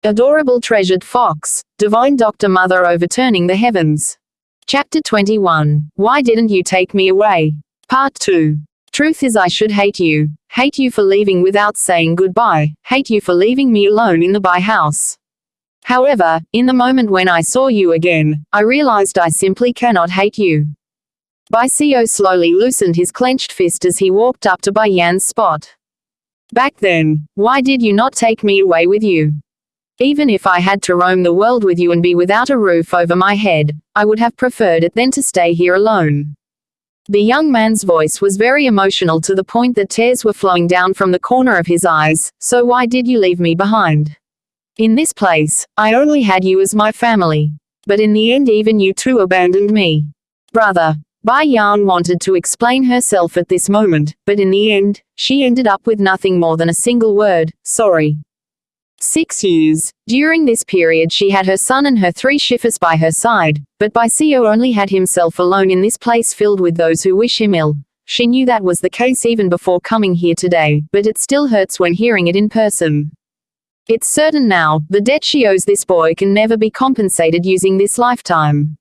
Adorable treasured fox, divine doctor mother overturning the heavens. Chapter 21. Why didn't you take me away? Part 2. Truth is I should hate you for leaving without saying goodbye, hate you for leaving me alone in the by house. However, in the moment when I saw you again, I realized I simply cannot hate you. Bai Xiao slowly loosened his clenched fist as he walked up to Bai Yan's spot. Back then, why did you not take me away with you? Even if I had to roam the world with you and be without a roof over my head, I would have preferred it than to stay here alone. The young man's voice was very emotional to the point that tears were flowing down from the corner of his eyes. So why did you leave me behind? In this place, I only had you as my family. But in the end even you too abandoned me. Brother. Bai Yan wanted to explain herself at this moment, but in the end, she ended up with nothing more than a single word, sorry. 6 years. During this period she had her son and her 3 shifers by her side, but Bai Xiao only had himself alone in this place filled with those who wish him ill. She knew that was the case even before coming here today, but it still hurts when hearing it in person. It's certain now, the debt she owes this boy can never be compensated using this lifetime.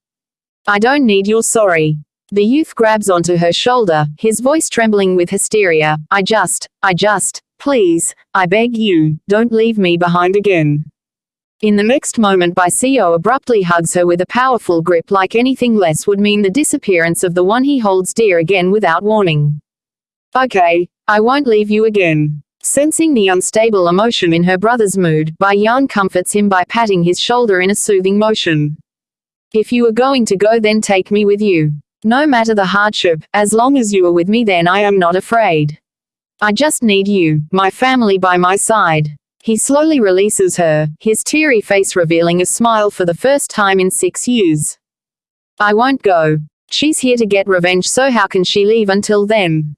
I don't need your sorry. The youth grabs onto her shoulder, his voice trembling with hysteria. I just, please, I beg you, don't leave me behind again. In the next moment Bai Xiao abruptly hugs her with a powerful grip like anything less would mean the disappearance of the one he holds dear again without warning. Okay, I won't leave you again. Sensing the unstable emotion in her brother's mood, Bai Yan comforts him by patting his shoulder in a soothing motion. If you are going to go then take me with you. No matter the hardship, as long as you are with me then I am not afraid. I just need you, my family by my side. He slowly releases her, his teary face revealing a smile for the first time in 6 years. I won't go. She's here to get revenge so how can she leave until then?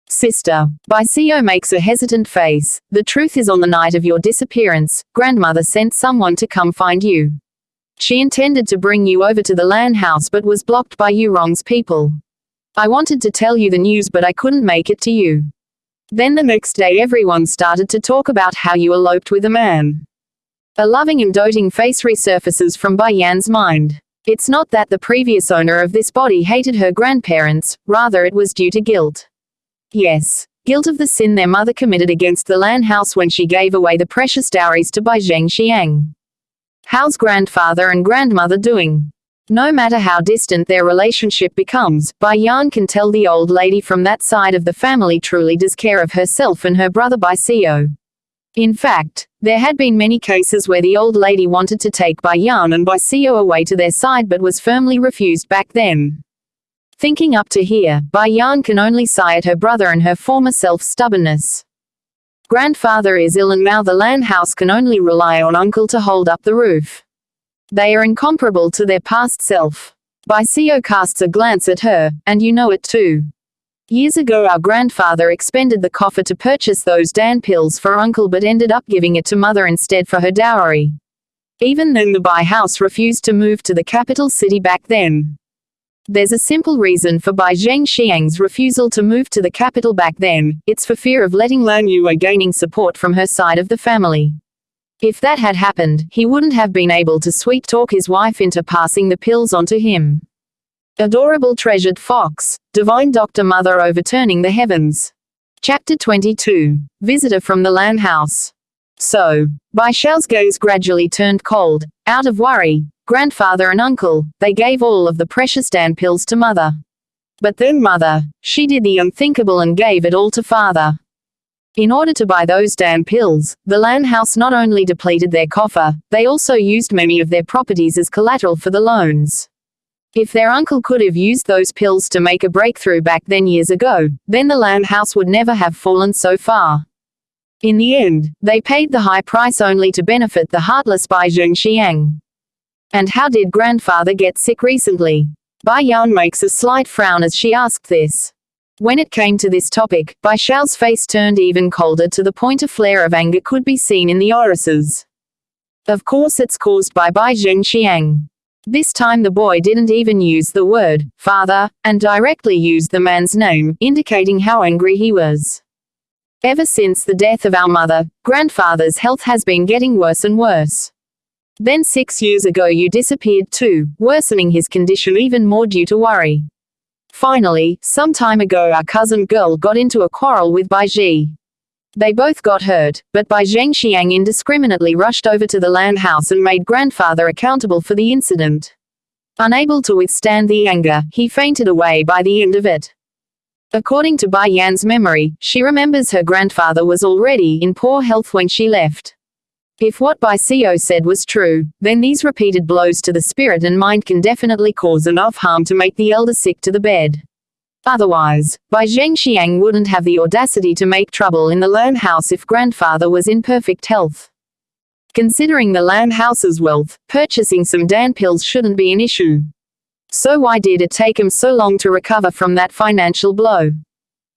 Sister. Bai Xiao makes a hesitant face. The truth is on the night of your disappearance, grandmother sent someone to come find you. She intended to bring you over to the Lan house but was blocked by Yurong's people. I wanted to tell you the news but I couldn't make it to you. Then the next day everyone started to talk about how you eloped with a man. A loving and doting face resurfaces from Bai Yan's mind. It's not that the previous owner of this body hated her grandparents, rather it was due to guilt. Yes, guilt of the sin their mother committed against the Lan house when she gave away the precious dowries to Bai Zhengxiang. How's grandfather and grandmother doing? No matter how distant their relationship becomes, Bai Yan can tell the old lady from that side of the family truly does care of herself and her brother Bai Xiao. In fact, there had been many cases where the old lady wanted to take Bai Yan and Bai Xiao away to their side but was firmly refused back then. Thinking up to here, Bai Yan can only sigh at her brother and her former self's stubbornness. Grandfather is ill and now the Lan house can only rely on uncle to hold up the roof. They are incomparable to their past self. Bai Xiao casts a glance at her, and you know it too. Years ago our grandfather expended the coffer to purchase those Dan pills for uncle but ended up giving it to mother instead for her dowry. Even then the Bai house refused to move to the capital city back then. There's a simple reason for Bai Zhengxiang's refusal to move to the capital back then, it's for fear of letting Lan Yue gaining support from her side of the family. If that had happened, he wouldn't have been able to sweet-talk his wife into passing the pills on to him. Adorable treasured fox, divine doctor mother overturning the heavens. Chapter 22. Visitor from the Lan house. So, Bai Xiao's gaze gradually turned cold. Out of worry, grandfather and uncle, they gave all of the precious Dan pills to mother. But then mother, she did the unthinkable and gave it all to father. In order to buy those Dan pills, the Lan house not only depleted their coffer, they also used many of their properties as collateral for the loans. If their uncle could have used those pills to make a breakthrough back then years ago, then the Lan house would never have fallen so far. In the end, they paid the high price only to benefit the heartless Bai Zhengxiang. And how did grandfather get sick recently? Bai Yan makes a slight frown as she asked this. When it came to this topic, Bai Xiao's face turned even colder to the point a flare of anger could be seen in the irises. Of course it's caused by Bai Zhengxiang. This time the boy didn't even use the word, father, and directly used the man's name, indicating how angry he was. Ever since the death of our mother, grandfather's health has been getting worse and worse. Then 6 years ago you disappeared too, worsening his condition even more due to worry. Finally, some time ago our cousin girl got into a quarrel with Bai Ji. They both got hurt, but Bai Zhengxiang indiscriminately rushed over to the land house and made grandfather accountable for the incident. Unable to withstand the anger, he fainted away by the end of it. According to Bai Yan's memory, she remembers her grandfather was already in poor health when she left. If what Bai Xiao said was true, then these repeated blows to the spirit and mind can definitely cause enough harm to make the elder sick to the bed. Otherwise, Bai Zhengxiang wouldn't have the audacity to make trouble in the land house if grandfather was in perfect health. Considering the land house's wealth, purchasing some Dan pills shouldn't be an issue. So why did it take him so long to recover from that financial blow?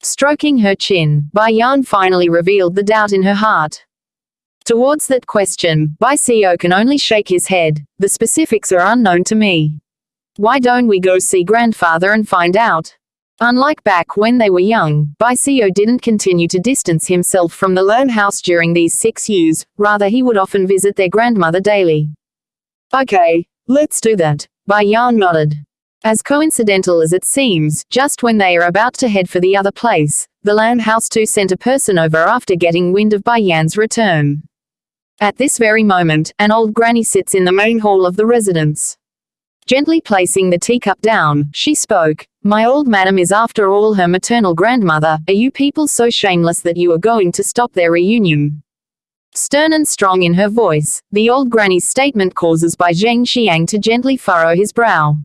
Stroking her chin, Bai Yan finally revealed the doubt in her heart. Towards that question, Bai Xiao can only shake his head. The specifics are unknown to me. Why don't we go see grandfather and find out? Unlike back when they were young, Bai Xiao didn't continue to distance himself from the land house during these 6 years, rather he would often visit their grandmother daily. Okay, let's do that, Bai Yan nodded. As coincidental as it seems, just when they are about to head for the other place, the land house too sent a person over after getting wind of Bai Yan's return. At this very moment, an old granny sits in the main hall of the residence. Gently placing the teacup down, she spoke. My old madam is after all her maternal grandmother. Are you people so shameless that you are going to stop their reunion? Stern and strong in her voice, the old granny's statement causes Bai Zhengxiang to gently furrow his brow.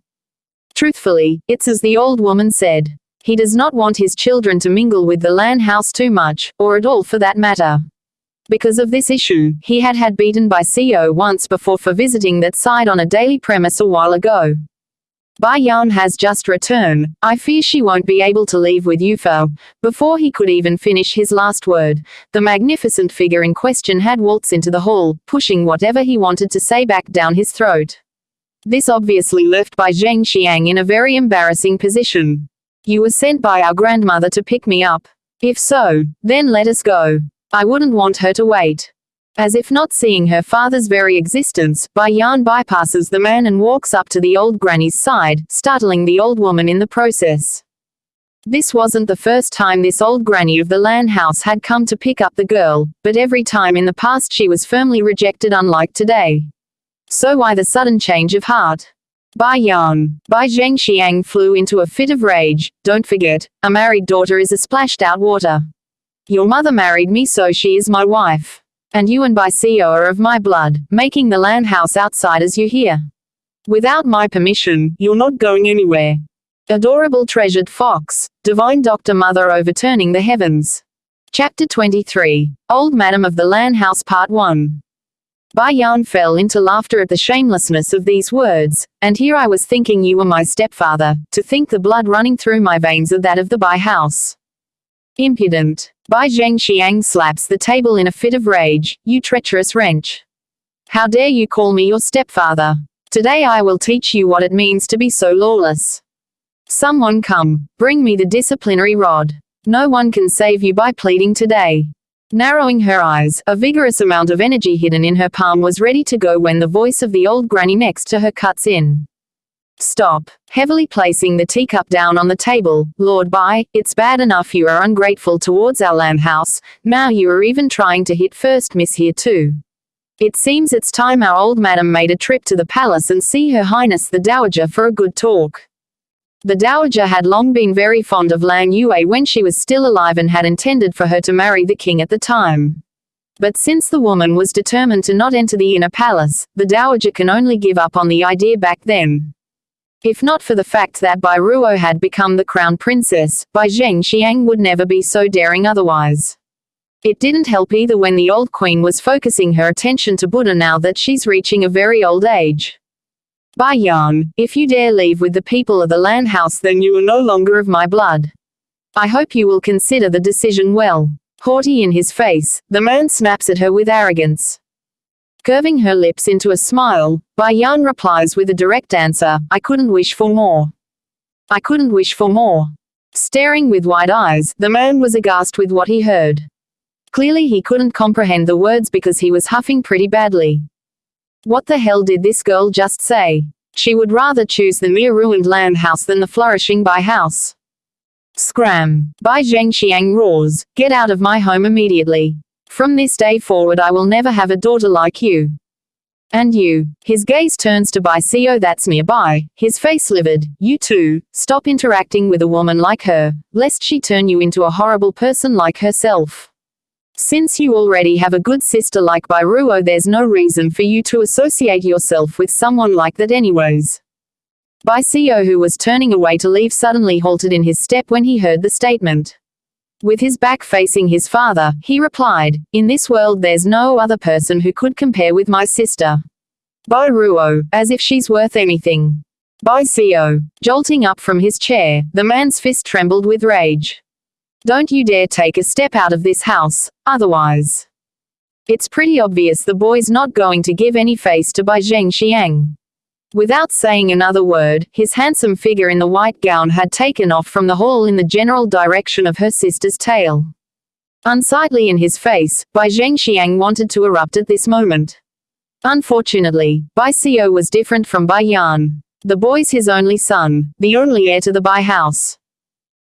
Truthfully, it's as the old woman said. He does not want his children to mingle with the land house too much, or at all for that matter. Because of this issue, he had beaten Bai Xiao once before for visiting that side on a daily premise a while ago. Bai Yan has just returned. I fear she won't be able to leave with you for. Before he could even finish his last word, the magnificent figure in question had waltzed into the hall, pushing whatever he wanted to say back down his throat. This obviously left Bai Zhengxiang in a very embarrassing position. You were sent by our grandmother to pick me up. If so, then let us go. I wouldn't want her to wait. As if not seeing her father's very existence, Bai Yan bypasses the man and walks up to the old granny's side, startling the old woman in the process. This wasn't the first time this old granny of the land house had come to pick up the girl, but every time in the past she was firmly rejected, unlike today. So why the sudden change of heart? Bai Yan. Bai Zhengxiang flew into a fit of rage. Don't forget, a married daughter is a splashed out water. Your mother married me, so she is my wife. And you and Bai Xiao are of my blood, making the land house outsiders you hear. Without my permission, you're not going anywhere. Adorable treasured fox, divine doctor mother overturning the heavens. Chapter 23. Old Madam of the Land House Part 1. Bai Yan fell into laughter at the shamelessness of these words, and here I was thinking you were my stepfather, to think the blood running through my veins are that of the Bai house. Impudent. Bai Zhengxiang slaps the table in a fit of rage. You treacherous wretch. How dare you call me your stepfather? Today I will teach you what it means to be so lawless. Someone come, bring me the disciplinary rod. No one can save you by pleading today. Narrowing her eyes, a vigorous amount of energy hidden in her palm was ready to go when the voice of the old granny next to her cuts in. Stop. Heavily placing the teacup down on the table, Lord Bai, it's bad enough you are ungrateful towards our land house, now you are even trying to hit first miss here too. It seems it's time our old madam made a trip to the palace and see Her Highness the Dowager for a good talk. The Dowager had long been very fond of Lang Yue when she was still alive and had intended for her to marry the king at the time. But since the woman was determined to not enter the inner palace, the Dowager can only give up on the idea back then. If not for the fact that Bai Ruo had become the crown princess, Bai Zhengxiang would never be so daring otherwise. It didn't help either when the old queen was focusing her attention to Buddha now that she's reaching a very old age. Bai Yan, if you dare leave with the people of the land house, then you are no longer of my blood. I hope you will consider the decision well. Haughty in his face, the man snaps at her with arrogance. Curving her lips into a smile, Bai Yan replies with a direct answer, I couldn't wish for more. I couldn't wish for more. Staring with wide eyes, the man was aghast with what he heard. Clearly he couldn't comprehend the words because he was huffing pretty badly. What the hell did this girl just say? She would rather choose the mere ruined land house than the flourishing Bai house. Scram! Bai Zhengxiang roars, get out of my home immediately. From this day forward I will never have a daughter like you. And you. His gaze turns to Bai Xiao that's nearby, his face livid. You too, stop interacting with a woman like her, lest she turn you into a horrible person like herself. Since you already have a good sister like Bai Ruo, there's no reason for you to associate yourself with someone like that anyways. Bai Xiao, who was turning away to leave, suddenly halted in his step when he heard the statement. With his back facing his father, he replied, in this world there's no other person who could compare with my sister. Bai Ruo, as if she's worth anything. Bai Xiao, jolting up from his chair, the man's fist trembled with rage. Don't you dare take a step out of this house, otherwise. It's pretty obvious the boy's not going to give any face to Bai Zhengxiang. Without saying another word, his handsome figure in the white gown had taken off from the hall in the general direction of her sister's tail. Unsightly in his face, Bai Zhengxiang wanted to erupt at this moment. Unfortunately, Bai Xiao was different from Bai Yan. The boy's his only son, the only heir to the Bai house.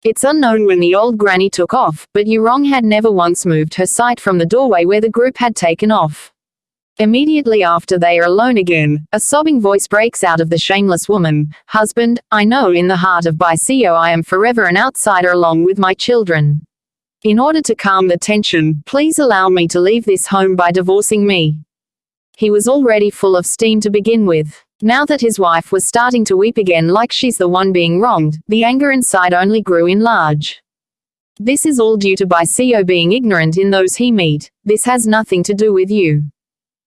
It's unknown when the old granny took off, but Yurong had never once moved her sight from the doorway where the group had taken off. Immediately after they are alone again, a sobbing voice breaks out of the shameless woman. Husband, I know in the heart of Bai Xiao I am forever an outsider along with my children. In order to calm the tension, please allow me to leave this home by divorcing me. He was already full of steam to begin with. Now that his wife was starting to weep again like she's the one being wronged, the anger inside only grew enlarged. This is all due to Bai Xiao being ignorant in those he meet. This has nothing to do with you.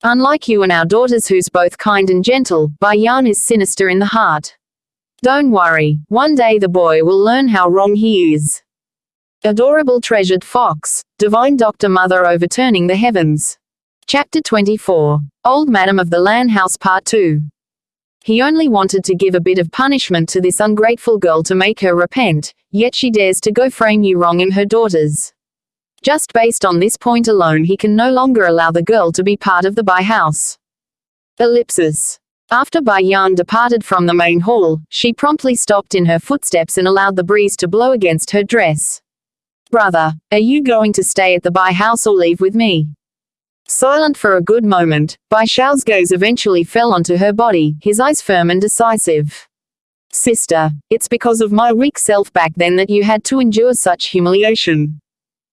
Unlike you and our daughters who's both kind and gentle, Bai Yan is sinister in the heart. Don't worry, one day the boy will learn how wrong he is. Adorable treasured fox, divine Dr. Mother overturning the heavens. Chapter 24. Old Madam of the Lan House Part 2. He only wanted to give a bit of punishment to this ungrateful girl to make her repent, yet she dares to go frame you wrong in her daughters. Just based on this point alone he can no longer allow the girl to be part of the Bai house. Ellipsis. After Bai Yan departed from the main hall, she promptly stopped in her footsteps and allowed the breeze to blow against her dress. Brother, are you going to stay at the Bai house or leave with me? Silent for a good moment, Bai Xiao's gaze eventually fell onto her body, his eyes firm and decisive. Sister, it's because of my weak self back then that you had to endure such humiliation.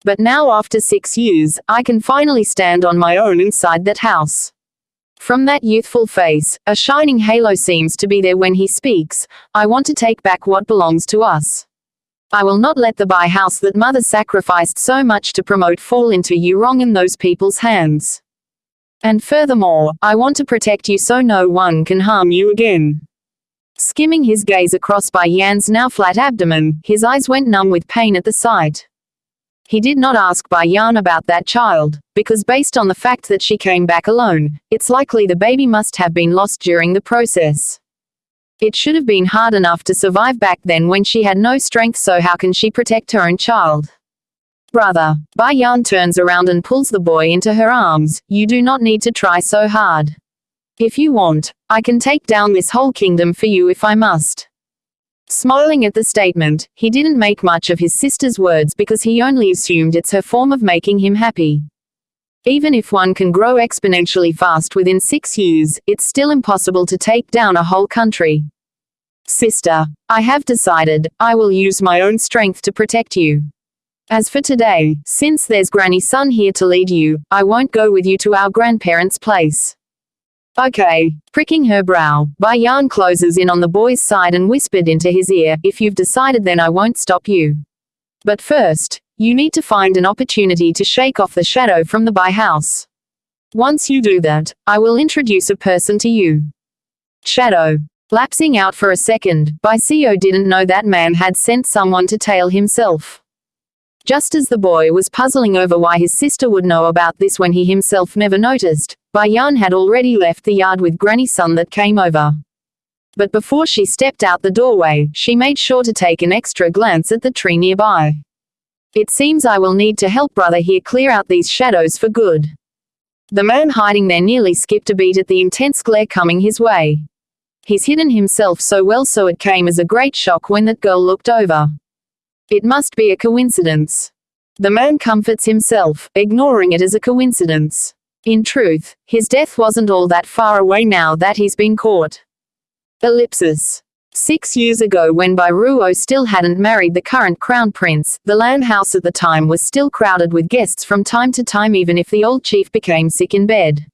But now after 6 years, I can finally stand on my own inside that house. From that youthful face, a shining halo seems to be there when he speaks. I want to take back what belongs to us. I will not let the Bai house that mother sacrificed so much to promote fall into you wrong in those people's hands. And furthermore, I want to protect you so no one can harm you again. Skimming his gaze across Bai Yan's now flat abdomen, his eyes went numb with pain at the sight. He did not ask Bai Yan about that child, because based on the fact that she came back alone, it's likely the baby must have been lost during the process. It should have been hard enough to survive back then when she had no strength, so how can she protect her own child? Brother, Bai Yan turns around and pulls the boy into her arms. You do not need to try so hard. If you want, I can take down this whole kingdom for you if I must. Smiling at the statement, he didn't make much of his sister's words because he only assumed it's her form of making him happy. Even if one can grow exponentially fast within 6 years, it's still impossible to take down a whole country. Sister, I have decided, I will use my own strength to protect you. As for today, since there's Granny's son here to lead you, I won't go with you to our grandparents' place. Okay. Pricking her brow, Bai Yan closes in on the boy's side and whispered into his ear, if you've decided then I won't stop you. But first, you need to find an opportunity to shake off the shadow from the Bai house. Once you do that, I will introduce a person to you. Shadow. Lapsing out for a second, Bai Xiao didn't know that man had sent someone to tail himself. Just as the boy was puzzling over why his sister would know about this when he himself never noticed, Bai Yan had already left the yard with Granny's son that came over. But before she stepped out the doorway, she made sure to take an extra glance at the tree nearby. It seems I will need to help brother here clear out these shadows for good. The man hiding there nearly skipped a beat at the intense glare coming his way. He's hidden himself so well, so it came as a great shock when that girl looked over. It must be a coincidence. The man comforts himself, ignoring it as a coincidence. In truth, his death wasn't all that far away now that he's been caught. Ellipsis. 6 years ago, when Bai Ruo still hadn't married the current crown prince, the Lan house at the time was still crowded with guests from time to time, even if the old chief became sick in bed.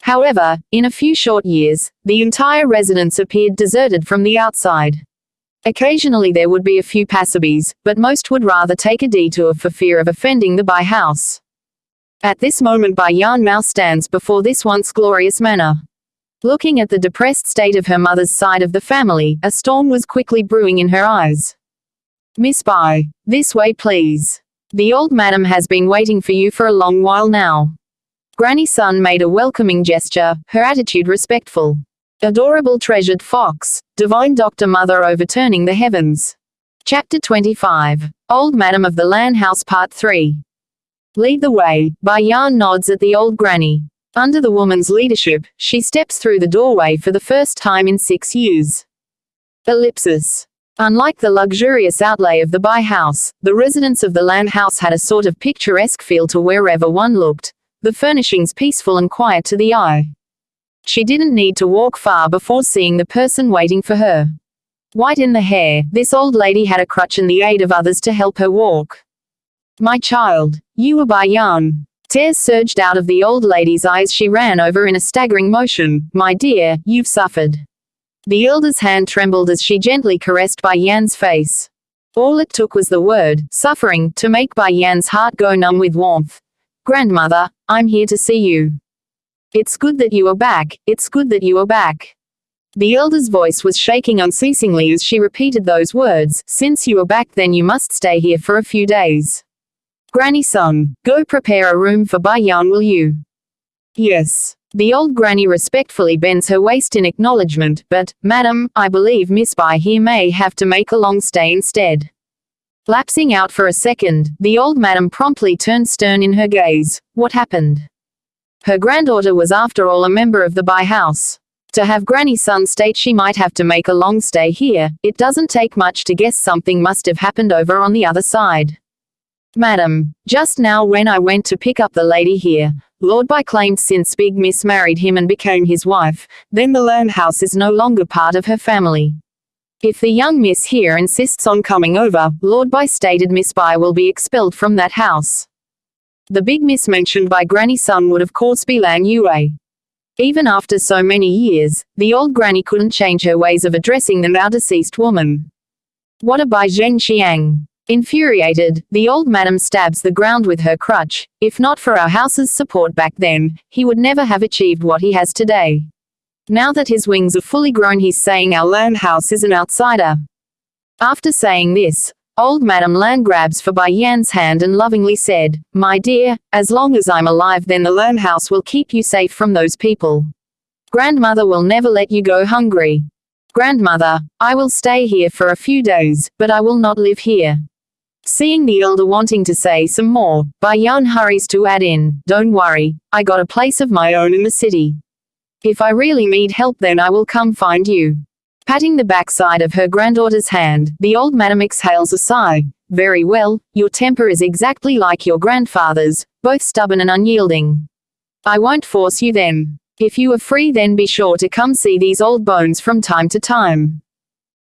However, in a few short years, the entire residence appeared deserted from the outside. Occasionally there would be a few passerbys, but most would rather take a detour for fear of offending the Bai house. At this moment Bai Yan Mao stands before this once glorious manor. Looking at the depressed state of her mother's side of the family, a storm was quickly brewing in her eyes. "Miss Bai, this way please. The old madam has been waiting for you for a long while now." Granny Sun made a welcoming gesture, her attitude respectful. Adorable treasured fox, divine doctor mother overturning the heavens. Chapter 25. Old Madam of the Lan House Part 3. Lead the way, Bai Yan nods at the old granny. Under the woman's leadership, she steps through the doorway for the first time in 6 years. Ellipsis. Unlike the luxurious outlay of the Bai house, the residents of the Lan house had a sort of picturesque feel to wherever one looked, the furnishings peaceful and quiet to the eye. She didn't need to walk far before seeing the person waiting for her. White in the hair, this old lady had a crutch and the aid of others to help her walk. "My child, you are Bai Yan." Tears surged out of the old lady's eyes. She ran over in a staggering motion. "My dear, you've suffered." The elder's hand trembled as she gently caressed Bai Yan's face. All it took was the word, suffering, to make Bai Yan's heart go numb with warmth. "Grandmother, I'm here to see you. It's good that you are back, it's good that you are back." The elder's voice was shaking unceasingly as she repeated those words. "Since you are back, then you must stay here for a few days. Granny Sun, go prepare a room for Bai Yan, will you?" "Yes." The old granny respectfully bends her waist in acknowledgement, "But, madam, I believe Miss Bai here may have to make a long stay instead." Lapsing out for a second, the old madam promptly turned stern in her gaze. What happened? Her granddaughter was after all a member of the Bai house. To have Granny Sun state she might have to make a long stay here, it doesn't take much to guess something must have happened over on the other side. "Madam, just now when I went to pick up the lady here, Lord Bai claimed since Big Miss married him and became his wife, then the Lan house is no longer part of her family. If the young miss here insists on coming over, Lord Bai stated Miss Bai will be expelled from that house." The big miss mentioned by Granny Sun would of course be Lan Yue. Even after so many years, the old granny couldn't change her ways of addressing the now deceased woman. "What a Bai Zheng Xiang." Infuriated, the old madam stabs the ground with her crutch. "If not for our house's support back then, he would never have achieved what he has today. Now that his wings are fully grown, he's saying our Lan house is an outsider." After saying this, old Madam Lan grabs for Bai Yan's hand and lovingly said, "My dear, as long as I'm alive, then the Lan house will keep you safe from those people. Grandmother will never let you go hungry. Grandmother, I will stay here for a few days, but I will not live here." Seeing the elder wanting to say some more, Bai Yan hurries to add in, "Don't worry, I got a place of my own in the city. If I really need help, then I will come find you." Patting the backside of her granddaughter's hand, the old madam exhales a sigh. "Very well, your temper is exactly like your grandfather's, both stubborn and unyielding. I won't force you then. If you are free, then be sure to come see these old bones from time to time."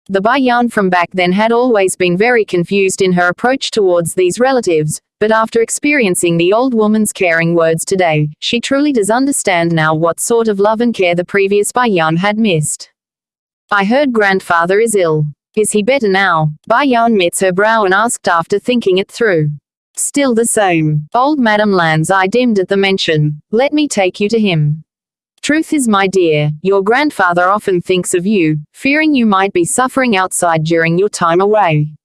The Bai Yan from back then had always been very confused in her approach towards these relatives, but after experiencing the old woman's caring words today, she truly does understand now what sort of love and care the previous Bai Yan had missed. "I heard grandfather is ill. Is he better now?" Bai Yan knits her brow and asked after thinking it through. "Still the same." Old Madam Lan's eye dimmed at the mention. "Let me take you to him. Truth is, my dear, your grandfather often thinks of you, fearing you might be suffering outside during your time away.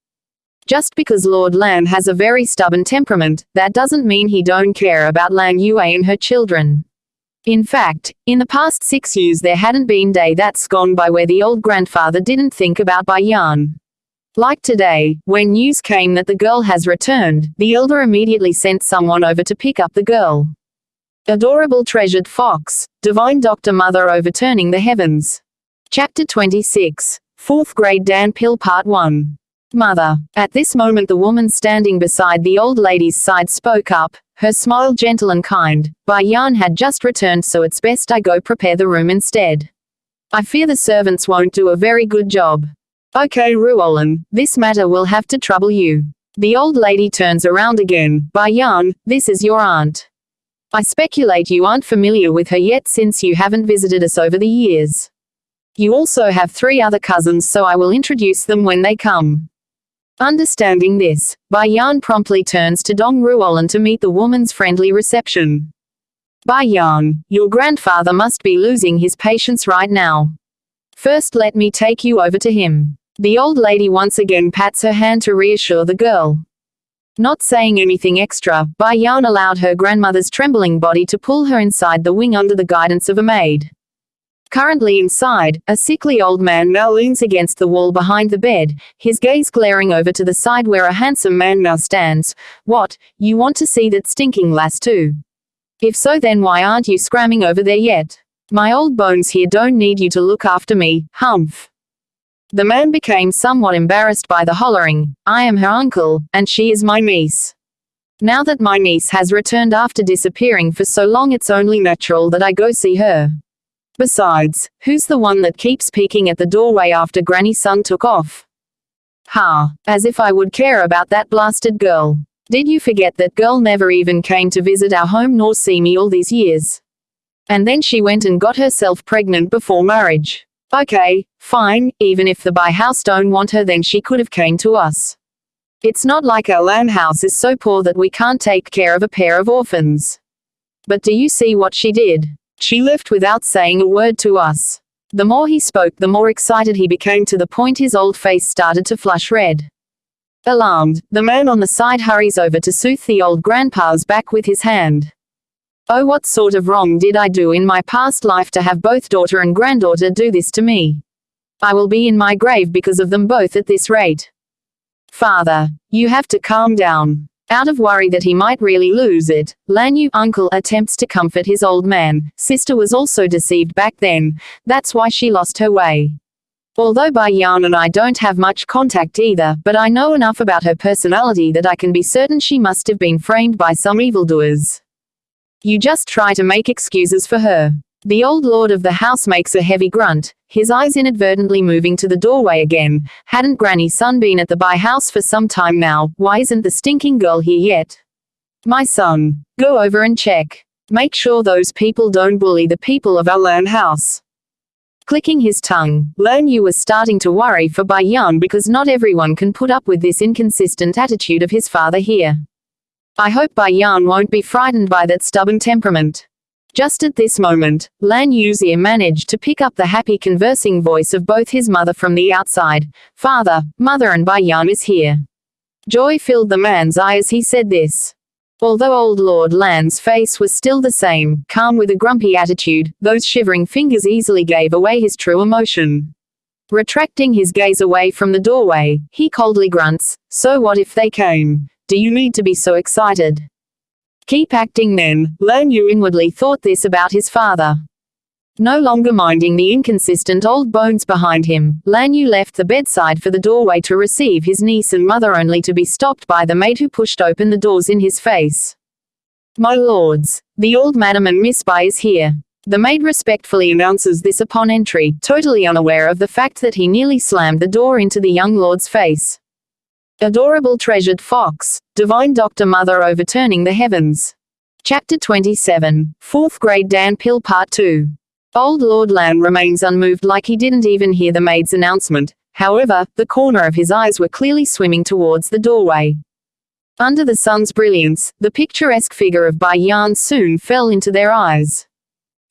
Just because Lord Lan has a very stubborn temperament, that doesn't mean he don't care about Lan Yue and her children. In fact, in the past 6 years there hadn't been day that's gone by where the old grandfather didn't think about Bai Yan. Like today, when news came that the girl has returned, the elder immediately sent someone over to pick up the girl. Adorable treasured fox, divine doctor mother overturning the heavens. Chapter 26. 4th grade Dan Pill Part 1. Mother. At this moment the woman standing beside the old lady's side spoke up, her smile gentle and kind. Bai Yan had just returned, so it's best I go prepare the room instead. I fear the servants won't do a very good job. Okay Ruolan, this matter will have to trouble you. The old lady turns around again. Bai Yan, this is your aunt. I speculate you aren't familiar with her yet since you haven't visited us over the years. You also have 3 other cousins, so I will introduce them when they come. Understanding this, Bai Yan promptly turns to Dong Ruolan to meet the woman's friendly reception. Bai Yan, your grandfather must be losing his patience right now. First let me take you over to him. The old lady once again pats her hand to reassure the girl. Not saying anything extra, Bai Yan allowed her grandmother's trembling body to pull her inside the wing under the guidance of a maid. Currently inside, a sickly old man now leans against the wall behind the bed, his gaze glaring over to the side where a handsome man now stands. What, you want to see that stinking lass too? If so, then why aren't you scramming over there yet? My old bones here don't need you to look after me, humph. The man became somewhat embarrassed by the hollering. I am her uncle, and she is my niece. Now that my niece has returned after disappearing for so long, it's only natural that I go see her. Besides, who's the one that keeps peeking at the doorway after Granny's son took off? Ha, as if I would care about that blasted girl. Did you forget that girl never even came to visit our home nor see me all these years? And then she went and got herself pregnant before marriage. Okay, fine, even if the Bai house don't want her, then she could have came to us. It's not like our land house is so poor that we can't take care of a pair of orphans. But do you see what she did? She left without saying a word to us. The more he spoke, the more excited he became, to the point his old face started to flush red. Alarmed, the man on the side hurries over to soothe the old grandpa's back with his hand. Oh, what sort of wrong did I do in my past life to have both daughter and granddaughter do this to me? I will be in my grave because of them both at this rate. Father, you have to calm down. Out of worry that he might really lose it, Lan Yu uncle attempts to comfort his old man. Sister was also deceived back then, that's why she lost her way. Although Bai Yan and I don't have much contact either, but I know enough about her personality that I can be certain she must have been framed by some evildoers. You just try to make excuses for her. The old lord of the house makes a heavy grunt, his eyes inadvertently moving to the doorway again. Hadn't Granny's son been at the Bai house for some time now? Why isn't the stinking girl here yet? My son, go over and check. Make sure those people don't bully the people of our land house. Clicking his tongue, Lan Yu was starting to worry for Bai Yan because not everyone can put up with this inconsistent attitude of his father here. I hope Bai Yan won't be frightened by that stubborn temperament. Just at this moment, Lan Yu's ear managed to pick up the happy conversing voice of both his mother from the outside. Father, mother, and Bai Yan is here. Joy filled the man's eye as he said this. Although old Lord Lan's face was still the same, calm with a grumpy attitude, those shivering fingers easily gave away his true emotion. Retracting his gaze away from the doorway, he coldly grunts, so what if they came? Do you need to be so excited? Keep acting then, Lan Yu inwardly thought this about his father. No longer minding the inconsistent old bones behind him, Lan Yu left the bedside for the doorway to receive his niece and mother, only to be stopped by the maid who pushed open the doors in his face. My lords, the old madam and Miss Bai is here. The maid respectfully announces this upon entry, totally unaware of the fact that he nearly slammed the door into the young lord's face. Adorable treasured fox, divine doctor mother overturning the heavens. Chapter 27, 4th grade Dan Pill Part 2. Old Lord Lan remains unmoved, like he didn't even hear the maid's announcement. However, the corner of his eyes were clearly swimming towards the doorway. Under the sun's brilliance, the picturesque figure of Bai Yan soon fell into their eyes.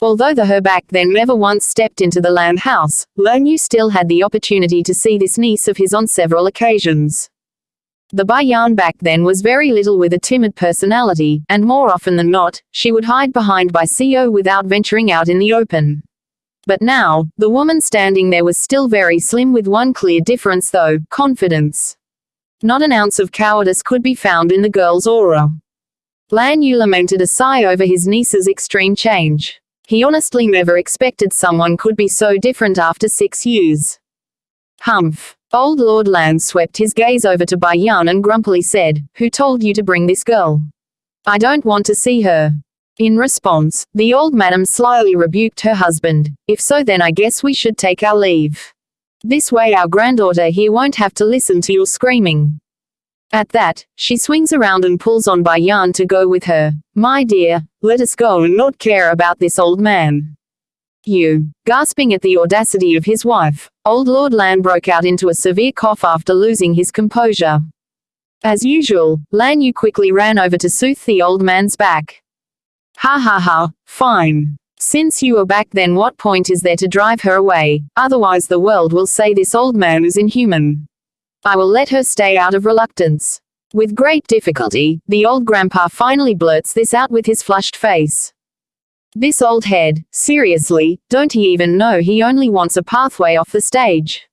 Although the her back then never once stepped into the land house, Lan Yu still had the opportunity to see this niece of his on several occasions. The Bai Yan back then was very little with a timid personality, and more often than not, she would hide behind Bai Co without venturing out in the open. But now, the woman standing there was still very slim with one clear difference though, confidence. Not an ounce of cowardice could be found in the girl's aura. Lan Yu lamented a sigh over his niece's extreme change. He honestly never expected someone could be so different after 6 years. Humph. Old Lord Lan swept his gaze over to Bai Yan and grumpily said, "Who told you to bring this girl? I don't want to see her." In response, the old madam slyly rebuked her husband. "If so, then I guess we should take our leave. This way our granddaughter here won't have to listen to your screaming." At that, she swings around and pulls on Bai Yan to go with her. "My dear, let us go and not care about this old man." You. Gasping at the audacity of his wife, old Lord Lan broke out into a severe cough after losing his composure. As usual, Lan Yu quickly ran over to soothe the old man's back. "Ha ha ha, fine. Since you are back, then what point is there to drive her away? Otherwise the world will say this old man is inhuman. I will let her stay out of reluctance." With great difficulty, the old grandpa finally blurts this out with his flushed face. This old head, seriously, don't he even know he only wants a pathway off the stage?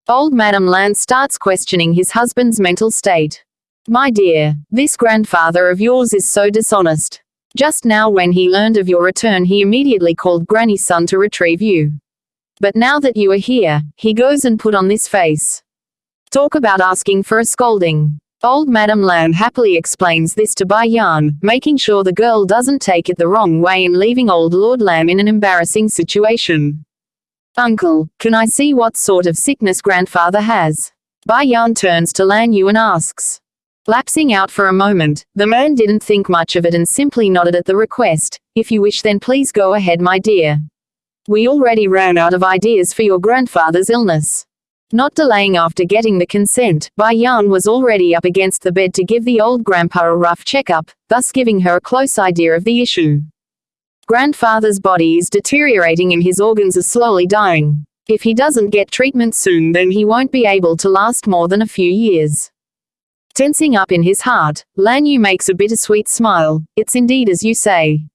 Old Madame Lan starts questioning his husband's mental state. "My dear, this grandfather of yours is so dishonest. Just now when he learned of your return he immediately called Granny's son to retrieve you. But now that you are here, he goes and put on this face. Talk about asking for a scolding." Old Madame Lan happily explains this to Bai Yan, making sure the girl doesn't take it the wrong way and leaving old Lord Lam in an embarrassing situation. "Uncle, can I see what sort of sickness grandfather has?" Bai Yan turns to Lan Yu and asks. Lapsing out for a moment, the man didn't think much of it and simply nodded at the request. "If you wish, then please go ahead, my dear. We already ran out of ideas for your grandfather's illness." Not delaying after getting the consent, Bai Yan was already up against the bed to give the old grandpa a rough checkup, thus giving her a close idea of the issue. Grandfather's body is deteriorating and his organs are slowly dying. If he doesn't get treatment soon, then he won't be able to last more than a few years. Tensing up in his heart, Lan Yu makes a bittersweet smile. "It's indeed as you say.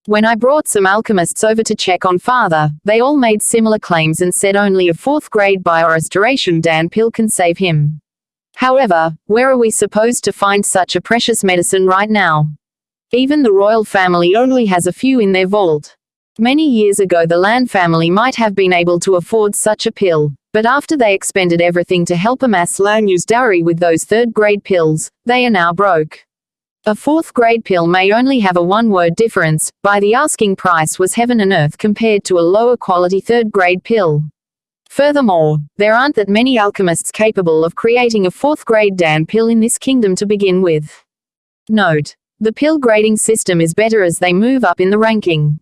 When I brought some alchemists over to check on father, they all made similar claims and said only a 4th grade biorestoration Dan pill can save him. However, where are we supposed to find such a precious medicine right now? Even the royal family only has a few in their vault. Many years ago the Lan family might have been able to afford such a pill, but after they expended everything to help amass Lan Yu's dowry with those 3rd grade pills, they are now broke. A 4th grade pill may only have a 1-word difference, by the asking price was heaven and earth compared to a lower quality 3rd grade pill. Furthermore, there aren't that many alchemists capable of creating a 4th grade Dan pill in this kingdom to begin with. Note: the pill grading system is better as they move up in the ranking.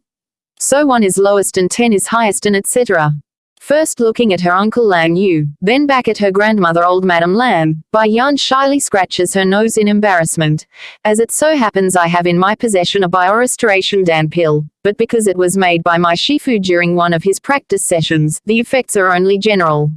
So 1 is lowest and 10 is highest and etc. First looking at her uncle Lan Yu, then back at her grandmother old Madame Lan, Bai Yan shyly scratches her nose in embarrassment. "As it so happens I have in my possession a biorestoration Dan pill, but because it was made by my Shifu during one of his practice sessions, the effects are only general.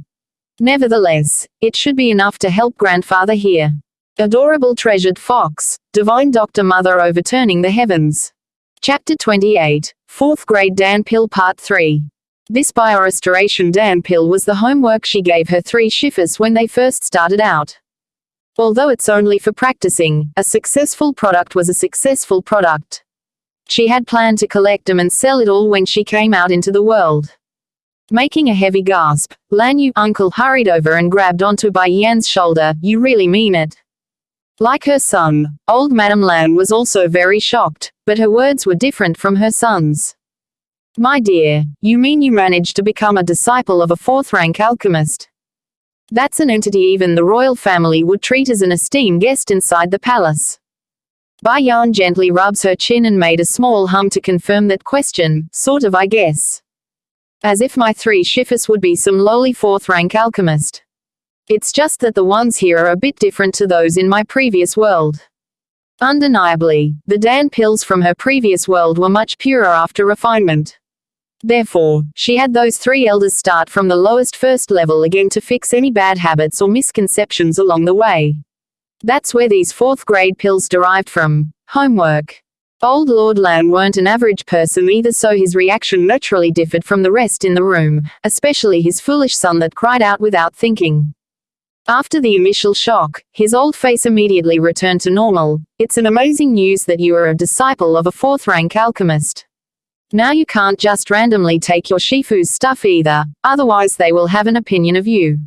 Nevertheless, it should be enough to help grandfather here. Adorable treasured fox, divine Dr. Mother overturning the heavens." Chapter 28, 4th grade Dan pill Part 3. This biorestoration Dan pill was the homework she gave her 3 shifers when they first started out. Although it's only for practicing, a successful product was a successful product. She had planned to collect them and sell it all when she came out into the world. Making a heavy gasp, Lan Yu uncle hurried over and grabbed onto Bai Yan's shoulder. "You really mean it?" Like her son, old Madame Lan was also very shocked, but her words were different from her son's. "My dear, you mean you managed to become a disciple of a 4th-rank alchemist? That's an entity even the royal family would treat as an esteemed guest inside the palace." Bai Yan gently rubs her chin and made a small hum to confirm that question. "Sort of, I guess. As if my 3 shifers would be some lowly 4th-rank alchemist. It's just that the ones here are a bit different to those in my previous world." Undeniably, the Dan pills from her previous world were much purer after refinement. Therefore, she had those 3 elders start from the lowest first level again to fix any bad habits or misconceptions along the way. That's where these 4th grade pills derived from. Homework. Old Lord Lan weren't an average person either, so his reaction naturally differed from the rest in the room, especially his foolish son that cried out without thinking. After the initial shock, his old face immediately returned to normal. It's an amazing news that you are a disciple of a fourth-rank alchemist. Now you can't just randomly take your Shifu's stuff either, otherwise they will have an opinion of you.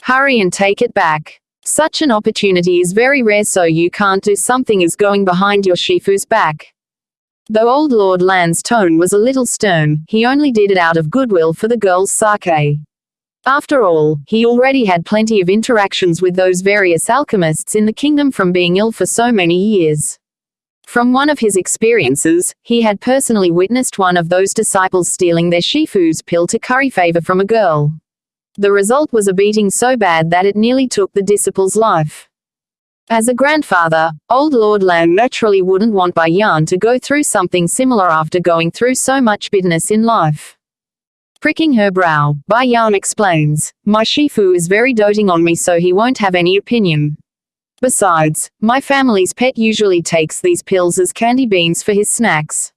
Hurry and take it back. Such an opportunity is very rare, so you can't do something as going behind your Shifu's back. Though Old Lord Lan's tone was a little stern, he only did it out of goodwill for the girl's sake. After all, he already had plenty of interactions with those various alchemists in the kingdom from being ill for so many years. From one of his experiences, he had personally witnessed one of those disciples stealing their Shifu's pill to curry favor from a girl. The result was a beating so bad that it nearly took the disciple's life. As a grandfather, Old Lord Lan naturally wouldn't want Bai Yan to go through something similar after going through so much bitterness in life. Pricking her brow, Bai Yan explains, "My Shifu is very doting on me, so he won't have any opinion. Besides, my family's pet usually takes these pills as candy beans for his snacks."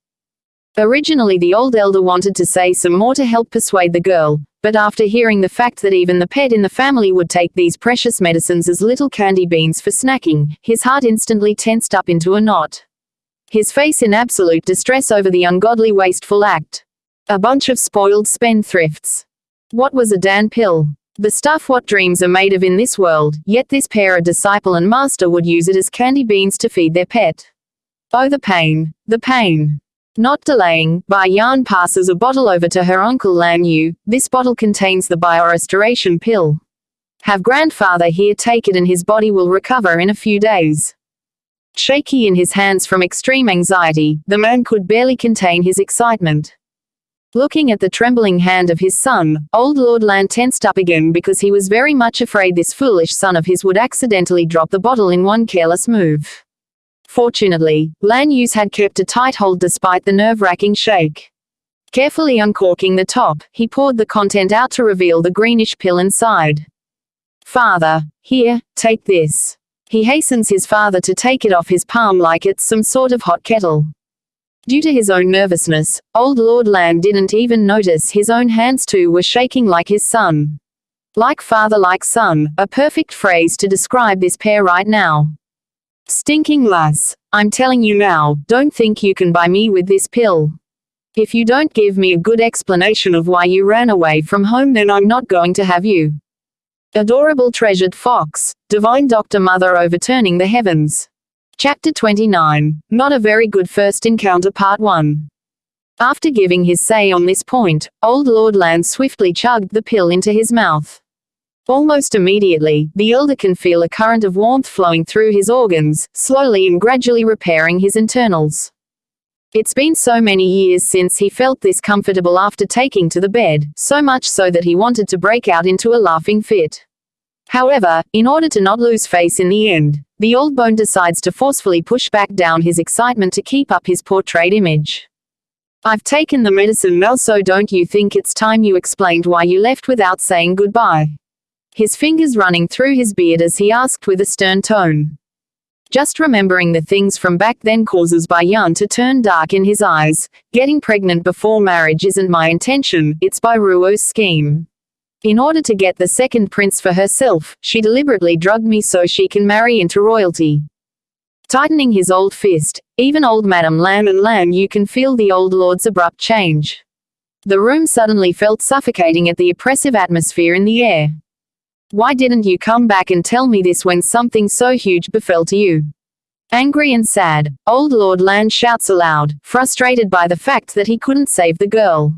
Originally the old elder wanted to say some more to help persuade the girl, but after hearing the fact that even the pet in the family would take these precious medicines as little candy beans for snacking, his heart instantly tensed up into a knot. His face in absolute distress over the ungodly wasteful act. A bunch of spoiled spendthrifts. What was a Dan pill? The stuff what dreams are made of in this world, yet this pair, a disciple and master, would use it as candy beans to feed their pet. Oh, the pain, the pain. Not delaying, Bai Yan passes a bottle over to her uncle Lan Yu. This bottle contains the biorestoration pill. Have grandfather here take it and his body will recover in a few days. Shaky in his hands from extreme anxiety, the man could barely contain his excitement. Looking at the trembling hand of his son, Old Lord Lan tensed up again because he was very much afraid this foolish son of his would accidentally drop the bottle in one careless move. Fortunately, Lan Yu's had kept a tight hold despite the nerve-wracking shake. Carefully uncorking the top, he poured the content out to reveal the greenish pill inside. "Father, here, take this." He hastens his father to take it off his palm like it's some sort of hot kettle. Due to his own nervousness, Old Lord Lan didn't even notice his own hands too were shaking like his son. Like father like son, a perfect phrase to describe this pair right now. "Stinking lass, I'm telling you now, don't think you can buy me with this pill. If you don't give me a good explanation of why you ran away from home, then I'm not going to have you." Adorable treasured fox, divine Dr. Mother overturning the heavens. Chapter 29, Not a Very Good First Encounter Part 1. After giving his say on this point, Old Lord Lan swiftly chugged the pill into his mouth. Almost immediately, the elder can feel a current of warmth flowing through his organs, slowly and gradually repairing his internals. It's been so many years since he felt this comfortable after taking to the bed, so much so that he wanted to break out into a laughing fit. However, in order to not lose face in the end, the old bone decides to forcefully push back down his excitement to keep up his portrayed image. "I've taken the medicine now, so don't you think it's time you explained why you left without saying goodbye?" His fingers running through his beard as he asked with a stern tone. Just remembering the things from back then causes Bai Yan to turn dark in his eyes. "Getting pregnant before marriage isn't my intention, it's Bai Ruo's scheme. In order to get the second prince for herself, she deliberately drugged me so she can marry into royalty." Tightening his old fist, even old Madame Lan and Lan Yu can feel the old lord's abrupt change. The room suddenly felt suffocating at the oppressive atmosphere in the air. "Why didn't you come back and tell me this when something so huge befell to you?" Angry and sad, Old Lord Lan shouts aloud, frustrated by the fact that he couldn't save the girl.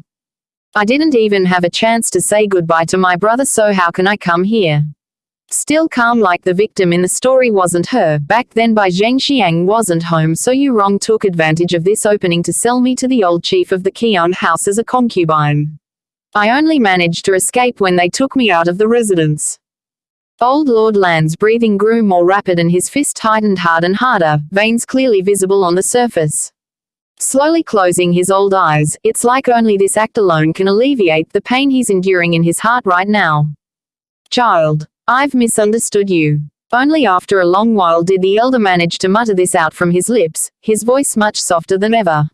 "I didn't even have a chance to say goodbye to my brother, so how can I come here?" Still calm like the victim in the story wasn't her. "Back then Bai Zhengxiang wasn't home, so you wrong took advantage of this opening to sell me to the old chief of the Qian house as a concubine. I only managed to escape when they took me out of the residence." Old Lord Lan's breathing grew more rapid and his fist tightened hard and harder, veins clearly visible on the surface. Slowly closing his old eyes, it's like only this act alone can alleviate the pain he's enduring in his heart right now. "Child, I've misunderstood you. Only after a long while did the elder manage to mutter this out from his lips, his voice much softer than ever.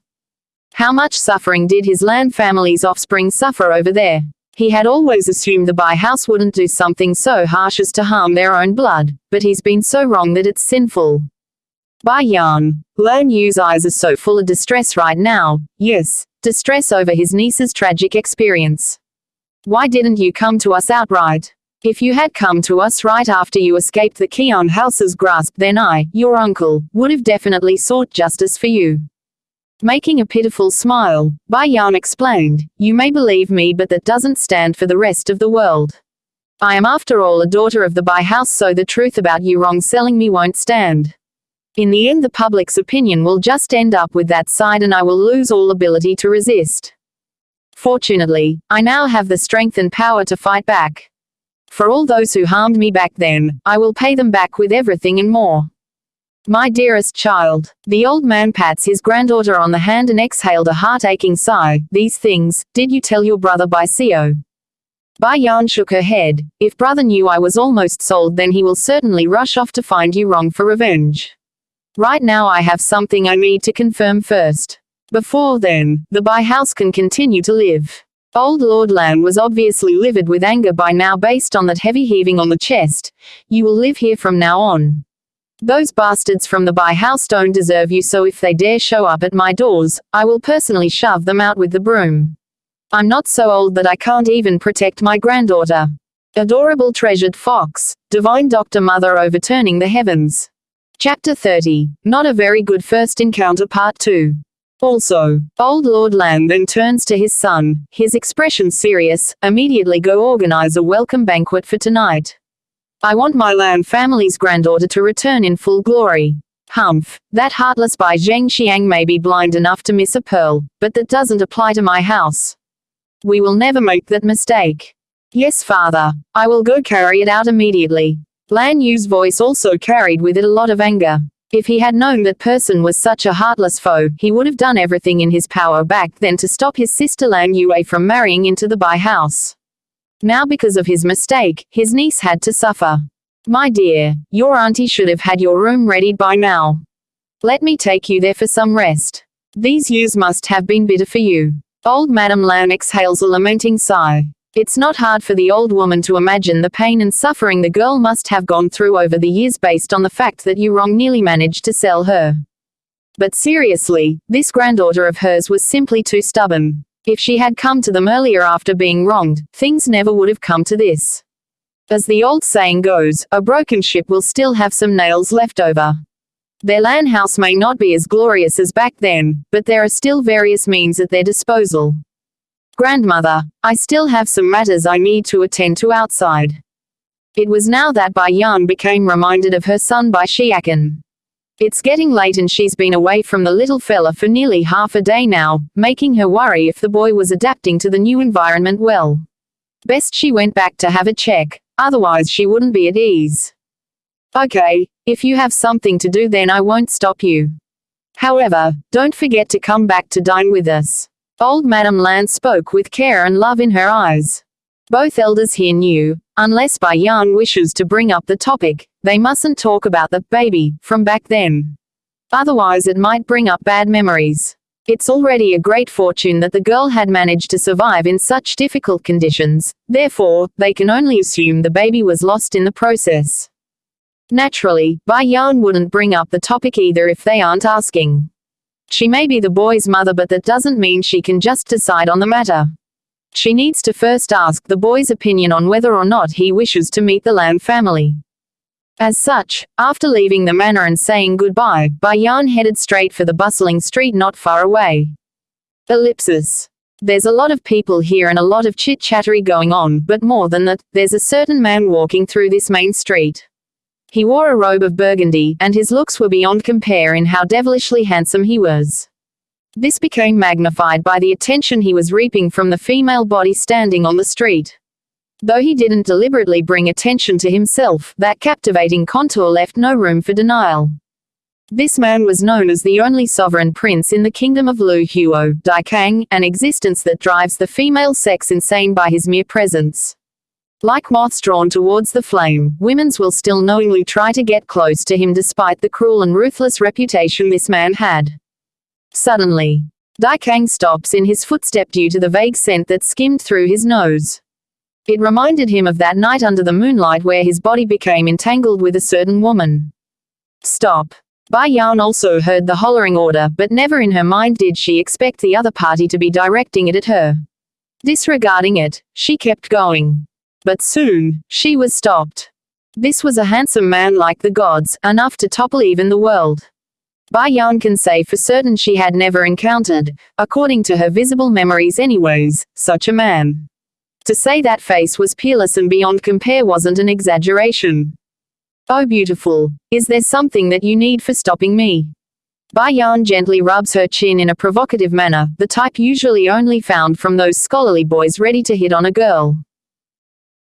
How much suffering did his land family's offspring suffer over there? He had always assumed the Bai house wouldn't do something so harsh as to harm their own blood, but he's been so wrong that it's sinful. Bai Yan, Lan Yu's eyes are so full of distress right now, yes, distress over his niece's tragic experience. Why didn't you come to us outright? If you had come to us right after you escaped the Qian house's grasp, then I, your uncle, would have definitely sought justice for you. Making a pitiful smile, Bai Yan explained, you may believe me, but that doesn't stand for the rest of the world. I am after all a daughter of the Bai house, so the truth about you wrong selling me won't stand. In the end the public's opinion will just end up with that side and I will lose all ability to resist. Fortunately, I now have the strength and power to fight back. For all those who harmed me back then, I will pay them back with everything and more. My dearest child. The old man pats his granddaughter on the hand and exhaled a heart-aching sigh. These things, did you tell your brother Bai Xiao? Bai Yan shook her head. If brother knew I was almost sold, then he will certainly rush off to find you wrong for revenge. Right now I have something I need to confirm first. Before then, the Bai house can continue to live. Old Lord Lan was obviously livid with anger by now based on that heavy heaving on the chest. You will live here from now on. Those bastards from the Bai house don't deserve you, so if they dare show up at my doors, I will personally shove them out with the broom. I'm not so old that I can't even protect my granddaughter. Adorable treasured fox, divine doctor mother overturning the heavens. Chapter 30, Not a Very Good First Encounter Part 2. Also, old Lord Lan then turns to his son, his expression serious, immediately go organize a welcome banquet for tonight. I want my Lan family's granddaughter to return in full glory. Humph, that heartless Bai Zhengxiang may be blind enough to miss a pearl, but that doesn't apply to my house. We will never make that mistake. Yes, father, I will go carry it out immediately. Lan Yu's voice also carried with it a lot of anger. If he had known that person was such a heartless foe, he would have done everything in his power back then to stop his sister Lan Yue from marrying into the Bai house. Now because of his mistake, his niece had to suffer. My dear, your auntie should have had your room readied by now. Let me take you there for some rest. These years must have been bitter for you. Old Madame Lan exhales a lamenting sigh. It's not hard for the old woman to imagine the pain and suffering the girl must have gone through over the years based on the fact that you wrong nearly managed to sell her. But seriously, this granddaughter of hers was simply too stubborn. If she had come to them earlier after being wronged, things never would have come to this. As the old saying goes, a broken ship will still have some nails left over. Their Lan house may not be as glorious as back then, but there are still various means at their disposal. Grandmother, I still have some matters I need to attend to outside. It was now that Bai Yan became reminded of her son Bai Xiaocan. It's getting late and she's been away from the little fella for nearly half a day now, making her worry if the boy was adapting to the new environment well. Best she went back to have a check, otherwise she wouldn't be at ease. Okay, if you have something to do then I won't stop you. However, don't forget to come back to dine with us. Old Madame Lan spoke with care and love in her eyes. Both elders here knew, unless Bai Yan wishes to bring up the topic, they mustn't talk about the baby from back then. Otherwise it might bring up bad memories. It's already a great fortune that the girl had managed to survive in such difficult conditions, therefore, they can only assume the baby was lost in the process. Naturally, Bai Yan wouldn't bring up the topic either if they aren't asking. She may be the boy's mother, but that doesn't mean she can just decide on the matter. She needs to first ask the boy's opinion on whether or not he wishes to meet the Lan family. As such, after leaving the manor and saying goodbye, Bai Yan headed straight for the bustling street not far away. Ellipsis. There's a lot of people here and a lot of chit-chattery going on, but more than that, there's a certain man walking through this main street. He wore a robe of burgundy, and his looks were beyond compare in how devilishly handsome he was. This became magnified by the attention he was reaping from the female body standing on the street. Though he didn't deliberately bring attention to himself, that captivating contour left no room for denial. This man was known as the only sovereign prince in the kingdom of Lu Huo, Daikang, an existence that drives the female sex insane by his mere presence. Like moths drawn towards the flame, women's will still knowingly try to get close to him despite the cruel and ruthless reputation this man had. Suddenly, Dai Kang stops in his footstep due to the vague scent that skimmed through his nose. It reminded him of that night under the moonlight where his body became entangled with a certain woman. Stop. Bai Yan also heard the hollering order, but never in her mind did she expect the other party to be directing it at her. Disregarding it, she kept going. But soon, she was stopped. This was a handsome man like the gods, enough to topple even the world. Bai Yan can say for certain she had never encountered, according to her visible memories anyways, such a man. To say that face was peerless and beyond compare wasn't an exaggeration. Oh beautiful, is there something that you need for stopping me? Bai Yan gently rubs her chin in a provocative manner, the type usually only found from those scholarly boys ready to hit on a girl.